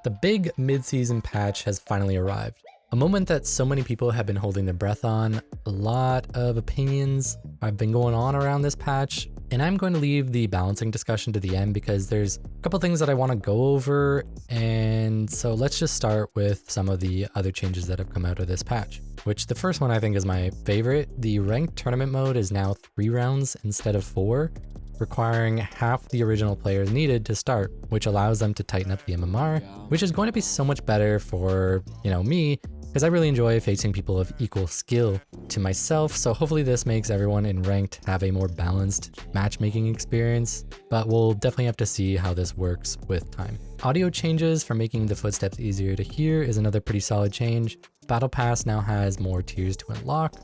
The big mid-season patch has finally arrived. A moment that so many people have been holding their breath on. A lot of opinions have been going on around this patch, and I'm going to leave the balancing discussion to the end because there's a couple things that I want to go over, and so let's just start with some of the other changes that have come out of this patch, which the first one I think is my favorite. The ranked tournament mode is now 3 rounds instead of 4, requiring half the original players needed to start, which allows them to tighten up the MMR, which is going to be so much better for, me, because I really enjoy facing people of equal skill to myself, so hopefully this makes everyone in ranked have a more balanced matchmaking experience, but we'll definitely have to see how this works with time. Audio changes for making the footsteps easier to hear is another pretty solid change. Battle Pass now has more tiers to unlock,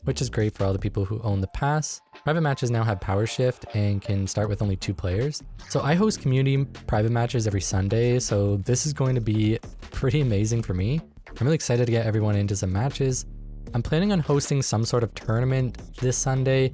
which is great for all the people who own the pass. Private matches now have power shift and can start with only 2 players. So I host community private matches every Sunday, so this is going to be pretty amazing for me. I'm really excited to get everyone into some matches. I'm planning on hosting some sort of tournament this Sunday.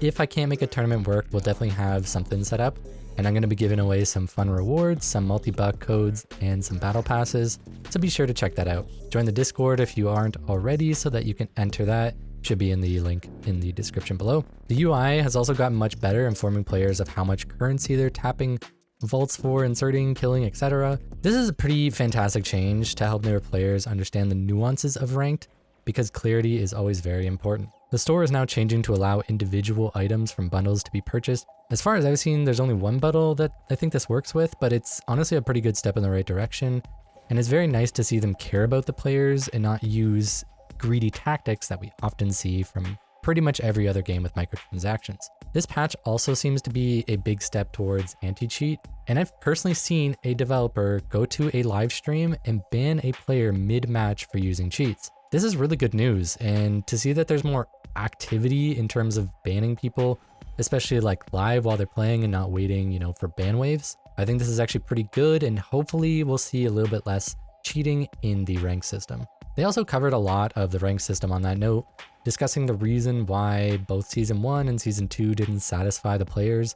If I can't make a tournament work, we'll definitely have something set up. And I'm going to be giving away some fun rewards, some multi-buck codes, and some battle passes. So be sure to check that out. Join the Discord if you aren't already so that you can enter that. Should be in the link in the description below. The UI has also gotten much better, informing players of how much currency they're tapping vaults for, inserting, killing, etc. This is a pretty fantastic change to help newer players understand the nuances of ranked, because clarity is always very important. The store is now changing to allow individual items from bundles to be purchased. As far as I've seen, there's only one bundle that I think this works with, but it's honestly a pretty good step in the right direction. And it's very nice to see them care about the players and not use greedy tactics that we often see from pretty much every other game with microtransactions. This patch also seems to be a big step towards anti-cheat, and I've personally seen a developer go to a live stream and ban a player mid-match for using cheats. This is really good news, and to see that there's more activity in terms of banning people, especially like live while they're playing and not waiting, for ban waves, I think this is actually pretty good, and hopefully we'll see a little bit less cheating in the rank system. They also covered a lot of the rank system on that note, discussing the reason why both Season 1 and Season 2 didn't satisfy the players,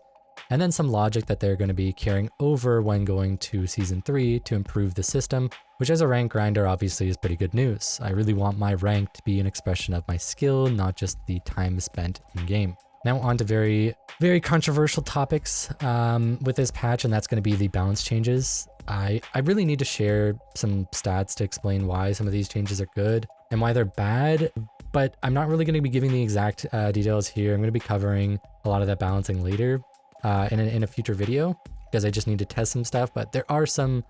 and then some logic that they're going to be carrying over when going to Season 3 to improve the system, which as a rank grinder obviously is pretty good news. I really want my rank to be an expression of my skill, not just the time spent in game. Now on to very, very controversial topics with this patch, and that's going to be the balance changes. I really need to share some stats to explain why some of these changes are good and why they're bad, but I'm not really going to be giving the exact details here. I'm going to be covering a lot of that balancing later in a future video because I just need to test some stuff, but there are some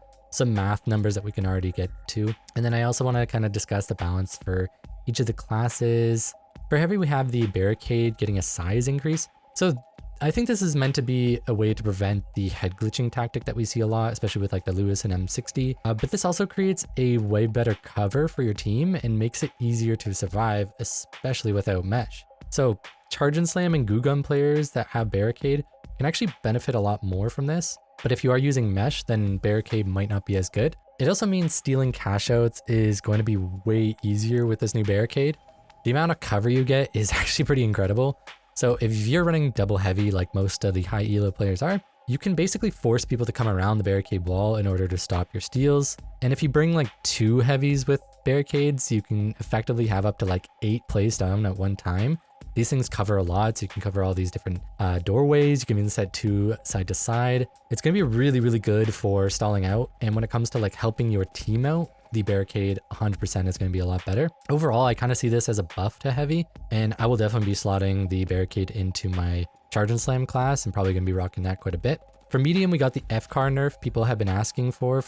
math numbers that we can already get to. And then I also want to kind of discuss the balance for each of the classes. For heavy, we have the barricade getting a size increase. So I think this is meant to be a way to prevent the head glitching tactic that we see a lot, especially with like the Lewis and M60. But this also creates a way better cover for your team and makes it easier to survive, especially without mesh. So Charge and Slam and Goo Gun players that have barricade can actually benefit a lot more from this. But if you are using mesh, then barricade might not be as good. It also means stealing cash outs is going to be way easier with this new barricade. The amount of cover you get is actually pretty incredible. So if you're running double heavy like most of the high elo players are, you can basically force people to come around the barricade wall in order to stop your steals. And if you bring like 2 heavies with barricades, you can effectively have up to like 8 plays down at one time. These things cover a lot, so you can cover all these different doorways. You can even set 2 side to side. It's going to be really, really good for stalling out. And when it comes to like helping your team out, the barricade 100% is going to be a lot better. Overall, I kind of see this as a buff to heavy, and I will definitely be slotting the barricade into my Charge and Slam class. I'm probably going to be rocking that quite a bit. For medium, we got the F-car nerf people have been asking for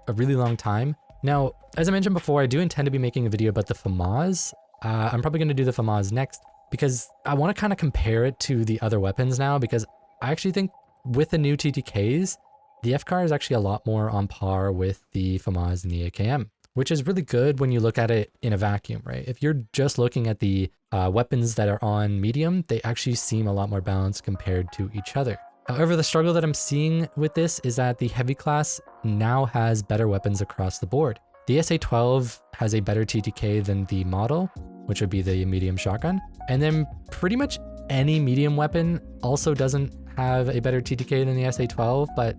a really long time. Now, as I mentioned before, I do intend to be making a video about the FAMAS. I'm probably going to do the FAMAS next because I want to kind of compare it to the other weapons now, because I actually think with the new TTKs, the F-car is actually a lot more on par with the FAMAS and the AKM, which is really good when you look at it in a vacuum, right? If you're just looking at the weapons that are on medium, they actually seem a lot more balanced compared to each other. However, the struggle that I'm seeing with this is that the heavy class now has better weapons across the board. The SA-12 has a better TTK than the model, which would be the medium shotgun. And then pretty much any medium weapon also doesn't have a better TTK than the SA12, but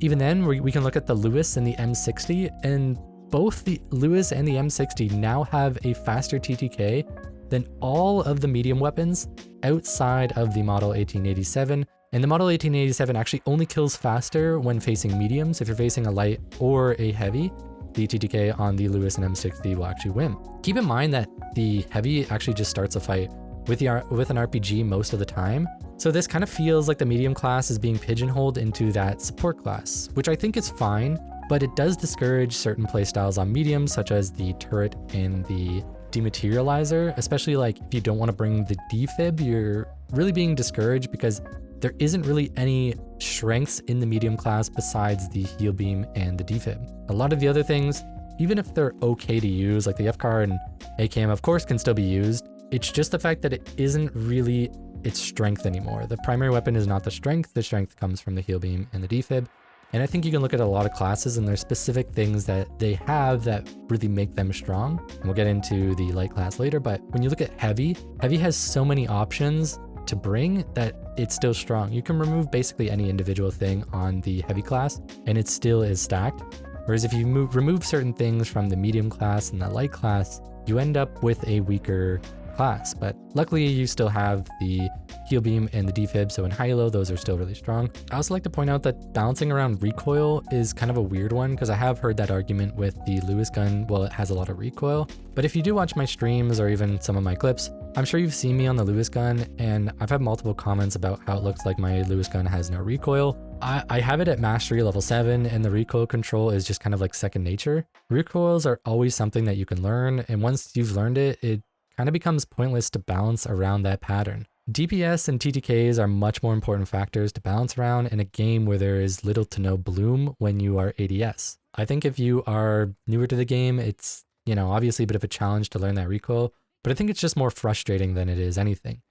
even then we can look at the Lewis and the M60, and both the Lewis and the M60 now have a faster TTK than all of the medium weapons outside of the Model 1887. And the Model 1887 actually only kills faster when facing mediums. If you're facing a light or a heavy, the TTK on the Lewis and M60 will actually win. Keep in mind that the heavy actually just starts a fight with an RPG most of the time. So this kind of feels like the medium class is being pigeonholed into that support class, which I think is fine, but it does discourage certain playstyles on medium, such as the turret and the dematerializer, especially like if you don't want to bring the defib, you're really being discouraged because there isn't really any strengths in the medium class besides the heal beam and the defib. A lot of the other things, even if they're okay to use, like the FCAR and ACAM of course can still be used, it's just the fact that it isn't really its strength anymore. The primary weapon is not the strength comes from the heal beam and the defib. And I think you can look at a lot of classes and there's specific things that they have that really make them strong. And we'll get into the light class later, but when you look at heavy has so many options to bring that it's still strong. You can remove basically any individual thing on the heavy class and it still is stacked. Whereas if you remove certain things from the medium class and the light class, you end up with a weaker class. But luckily you still have the heal beam and the defib, so in high-low those are still really strong. I also like to point out that balancing around recoil is kind of a weird one, because I have heard that argument with the Lewis gun. Well, it has a lot of recoil, but if you do watch my streams or even some of my clips, I'm sure you've seen me on the Lewis gun, and I've had multiple comments about how it looks like my Lewis gun has no recoil. I have it at mastery level 7, and the recoil control is just kind of like second nature. Recoils are always something that you can learn, and once you've learned it, it kind of becomes pointless to balance around that pattern. DPS and TTKs are much more important factors to balance around in a game where there is little to no bloom when you are ADS. I think if you are newer to the game, it's, obviously a bit of a challenge to learn that recoil, but I think it's just more frustrating than it is anything.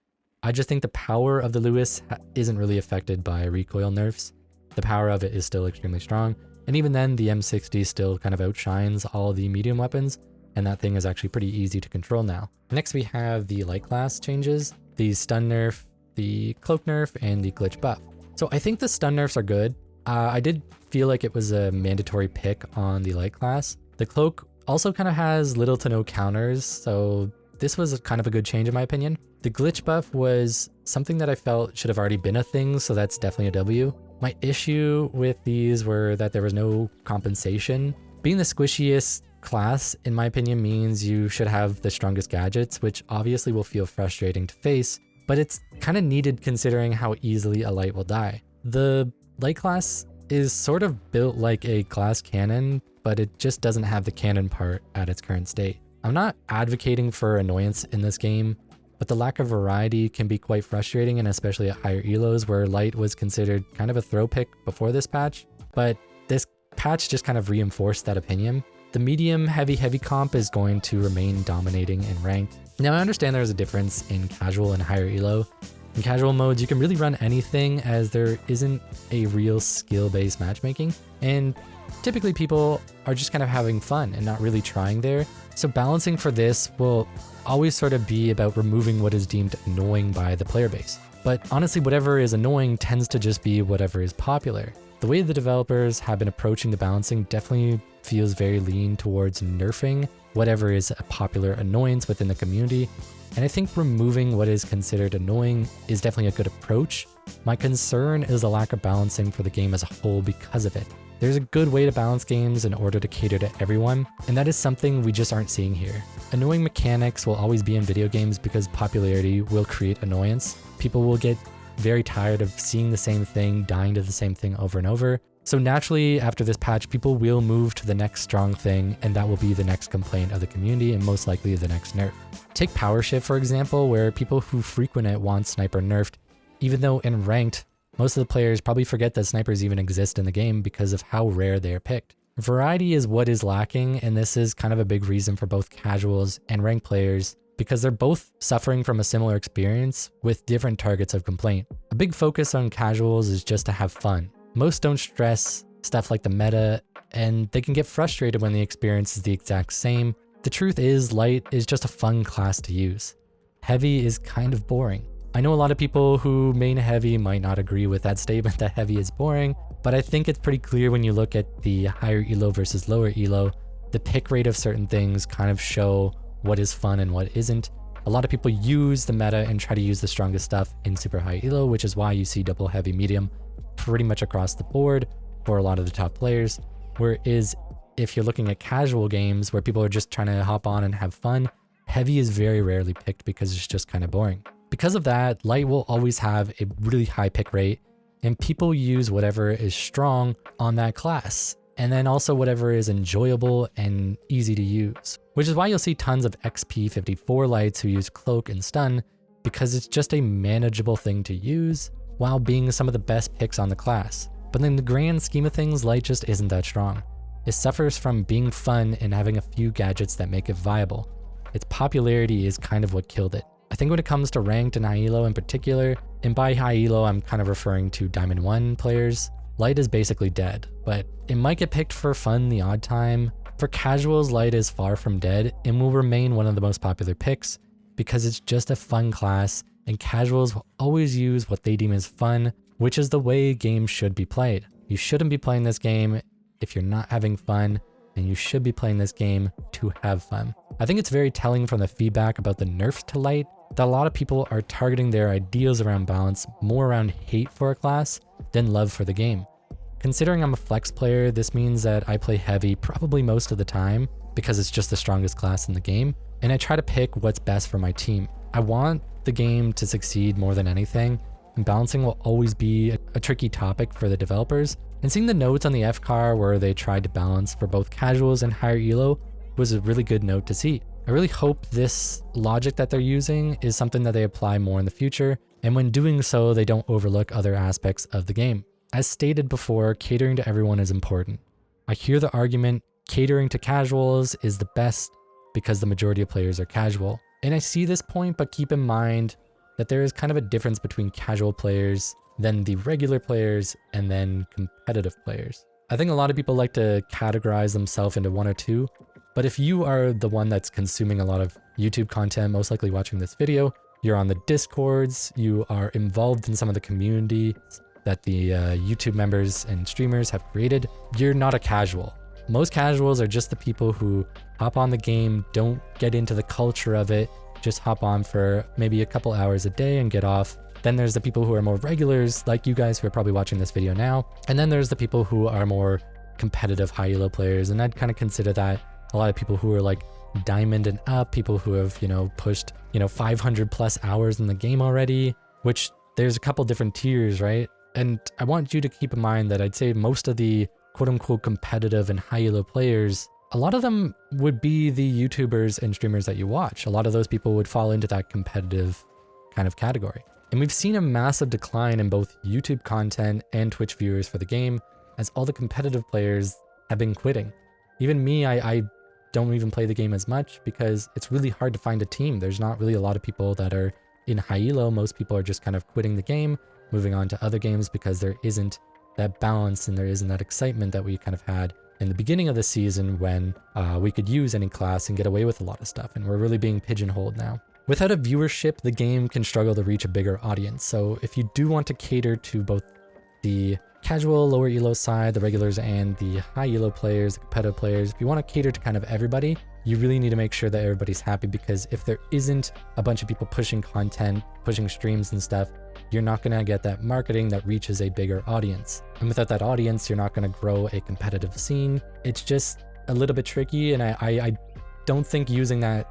I just think the power of the Lewis isn't really affected by recoil nerfs. The power of it is still extremely strong, and even then the M60 still kind of outshines all the medium weapons, and that thing is actually pretty easy to control now. Next we have the light class changes, the stun nerf, the cloak nerf, and the glitch buff. So I think the stun nerfs are good. I did feel like it was a mandatory pick on the light class. The cloak also kind of has little to no counters, so this was kind of a good change in my opinion. The glitch buff was something that I felt should have already been a thing, so that's definitely a W. My issue with these were that there was no compensation. Being the squishiest class, in my opinion, means you should have the strongest gadgets, which obviously will feel frustrating to face, but it's kind of needed considering how easily a light will die. The light class is sort of built like a glass cannon, but it just doesn't have the cannon part at its current state. I'm not advocating for annoyance in this game, but the lack of variety can be quite frustrating, and especially at higher elos where light was considered kind of a throw pick before this patch, but this patch just kind of reinforced that opinion. The medium heavy comp is going to remain dominating in ranked. Now I understand there's a difference in casual and higher elo. In casual modes you can really run anything as there isn't a real skill-based matchmaking, and typically people are just kind of having fun and not really trying there. So balancing for this will always sort of be about removing what is deemed annoying by the player base. But honestly, whatever is annoying tends to just be whatever is popular. The way the developers have been approaching the balancing definitely feels very lean towards nerfing whatever is a popular annoyance within the community, and I think removing what is considered annoying is definitely a good approach. My concern is the lack of balancing for the game as a whole because of it. There's a good way to balance games in order to cater to everyone, and that is something we just aren't seeing here. Annoying mechanics will always be in video games because popularity will create annoyance. People will get very tired of seeing the same thing, dying to the same thing over and over. So naturally, after this patch, people will move to the next strong thing, and that will be the next complaint of the community and most likely the next nerf. Take Power Shift, for example, where people who frequent it want Sniper nerfed, even though in ranked, most of the players probably forget that snipers even exist in the game because of how rare they are picked. Variety is what is lacking, and this is kind of a big reason for both casuals and ranked players, because they're both suffering from a similar experience with different targets of complaint. A big focus on casuals is just to have fun. Most don't stress stuff like the meta, and they can get frustrated when the experience is the exact same. The truth is, light is just a fun class to use. Heavy is kind of boring. I know a lot of people who main heavy might not agree with that statement that heavy is boring, but I think it's pretty clear when you look at the higher elo versus lower elo, the pick rate of certain things kind of show what is fun and what isn't. A lot of people use the meta and try to use the strongest stuff in super high elo, which is why you see double heavy medium pretty much across the board for a lot of the top players. Whereas if you're looking at casual games where people are just trying to hop on and have fun, heavy is very rarely picked because it's just kind of boring. Because of that, light will always have a really high pick rate, and people use whatever is strong on that class, and then also whatever is enjoyable and easy to use. Which is why you'll see tons of XP 54 lights who use cloak and stun, because it's just a manageable thing to use while being some of the best picks on the class. But in the grand scheme of things, light just isn't that strong. It suffers from being fun and having a few gadgets that make it viable. Its popularity is kind of what killed it. I think when it comes to ranked and high elo in particular, and by high elo I'm kind of referring to Diamond 1 players, light is basically dead, but it might get picked for fun the odd time. For casuals, light is far from dead and will remain one of the most popular picks because it's just a fun class, and casuals will always use what they deem as fun, which is the way games should be played. You shouldn't be playing this game if you're not having fun, and you should be playing this game to have fun. I think it's very telling from the feedback about the nerfs to light that a lot of people are targeting their ideals around balance more around hate for a class than love for the game. Considering I'm a flex player, this means that I play heavy probably most of the time because it's just the strongest class in the game, and I try to pick what's best for my team. I want the game to succeed more than anything, and balancing will always be a tricky topic for the developers. And seeing the notes on the FCAR where they tried to balance for both casuals and higher elo was a really good note to see. I really hope this logic that they're using is something that they apply more in the future, and when doing so, they don't overlook other aspects of the game. As stated before, catering to everyone is important. I hear the argument, catering to casuals is the best because the majority of players are casual. And I see this point, but keep in mind that there is kind of a difference between casual players, then the regular players, and then competitive players. I think a lot of people like to categorize themselves into one or two, but if you are the one that's consuming a lot of YouTube content, most likely watching this video, you're on the Discords, you are involved in some of the community that the YouTube members and streamers have created, you're not a casual. Most casuals are just the people who hop on the game, don't get into the culture of it, just hop on for maybe a couple hours a day and get off. Then there's the people who are more regulars, like you guys who are probably watching this video now. And then there's the people who are more competitive high elo players. And I'd kind of consider that a lot of people who are like diamond and up, people who have, pushed, 500 plus hours in the game already, which there's a couple different tiers, right? And I want you to keep in mind that I'd say most of the quote unquote competitive and high elo players, a lot of them would be the YouTubers and streamers that you watch. A lot of those people would fall into that competitive kind of category. And we've seen a massive decline in both YouTube content and Twitch viewers for the game, as all the competitive players have been quitting. Even me, I don't even play the game as much because it's really hard to find a team. There's not really a lot of people that are in high elo. Most people are just kind of quitting the game, moving on to other games because there isn't that balance and there isn't that excitement that we kind of had in the beginning of the season when we could use any class and get away with a lot of stuff, and we're really being pigeonholed now. Without a viewership, the game can struggle to reach a bigger audience. So if you do want to cater to both the casual, lower elo side, the regulars, and the high elo players, the competitive players, if you want to cater to kind of everybody, you really need to make sure that everybody's happy, because if there isn't a bunch of people pushing content, pushing streams and stuff, you're not going to get that marketing that reaches a bigger audience. And without that audience, you're not going to grow a competitive scene. It's just a little bit tricky, and I don't think using that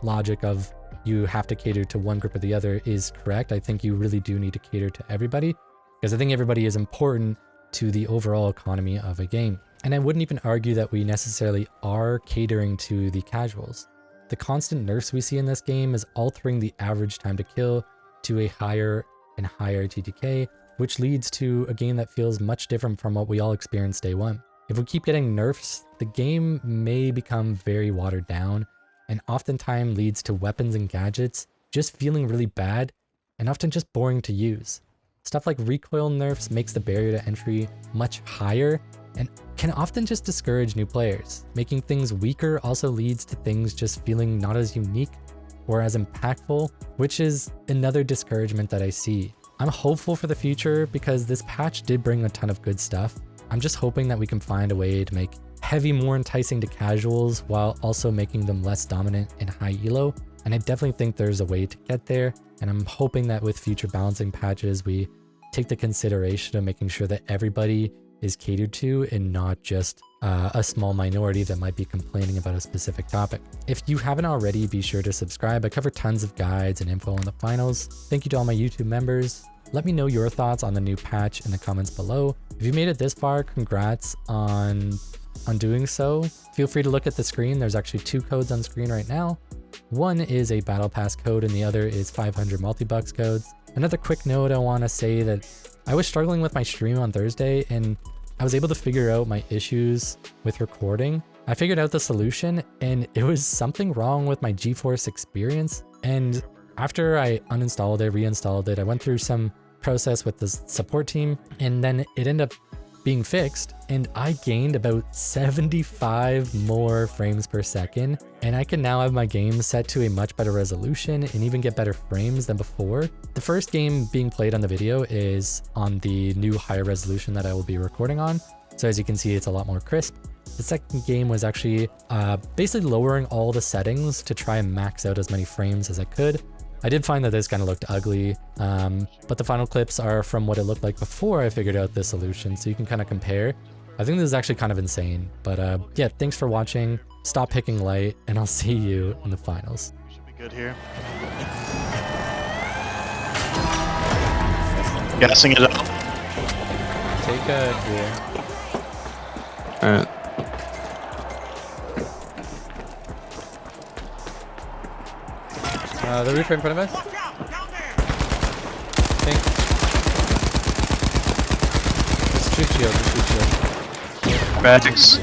logic of you have to cater to one group or the other is correct. I think you really do need to cater to everybody, because I think everybody is important to the overall economy of a game. And I wouldn't even argue that we necessarily are catering to the casuals. The constant nerfs we see in this game is altering the average time to kill to a higher and higher TTK, which leads to a game that feels much different from what we all experienced day one. If we keep getting nerfs, the game may become very watered down, and oftentimes leads to weapons and gadgets just feeling really bad and often just boring to use. Stuff like recoil nerfs makes the barrier to entry much higher and can often just discourage new players. Making things weaker also leads to things just feeling not as unique or as impactful, which is another discouragement that I see. I'm hopeful for the future because this patch did bring a ton of good stuff. I'm just hoping that we can find a way to make heavy more enticing to casuals while also making them less dominant in high elo. And I definitely think there's a way to get there. And I'm hoping that with future balancing patches, we take the consideration of making sure that everybody is catered to and not just a small minority that might be complaining about a specific topic. If you haven't already, be sure to subscribe. I cover tons of guides and info on the finals. Thank you to all my YouTube members. Let me know your thoughts on the new patch in the comments below. If you made it this far, congrats on doing so. Feel free to look at the screen. There's actually 2 codes on screen right now. One is a battle pass code and the other is 500 multi-bucks codes. Another quick note, I want to say that I was struggling with my stream on Thursday and I was able to figure out my issues with recording. I figured out the solution and it was something wrong with my GeForce experience. And after I uninstalled it, reinstalled it, I went through some process with the support team and then it ended up being fixed and I gained about 75 more frames per second, and I can now have my game set to a much better resolution and even get better frames than before. The first game being played on the video is on the new higher resolution that I will be recording on, so as you can see it's a lot more crisp. The second game was actually basically lowering all the settings to try and max out as many frames as I could. I did find that this kind of looked ugly, but the final clips are from what it looked like before I figured out this solution, so you can kind of compare. I think this is actually kind of insane, but yeah, thanks for watching. Stop picking light, and I'll see you in the finals. We should be good here. Gassing it up. Take a gear. Alright. The roof right in front of us. Think. Just shoot shield, just shoot shield. Bags.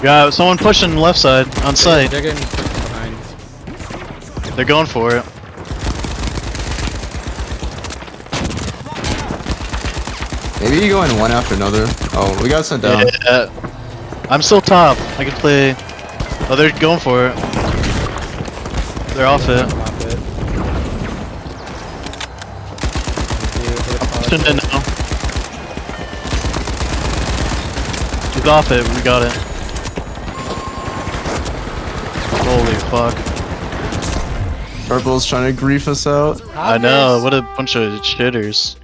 Got someone pushing left side on site. They're getting behind. They're going for it. Maybe you go in one after another. Oh, we got sent down. Yeah. I'm still top. I can play. Oh, they're going for it. They're off it. I'm pushing it now. He's off it. We got it. Holy fuck. Purple's trying to grief us out. I know. What a bunch of shitters.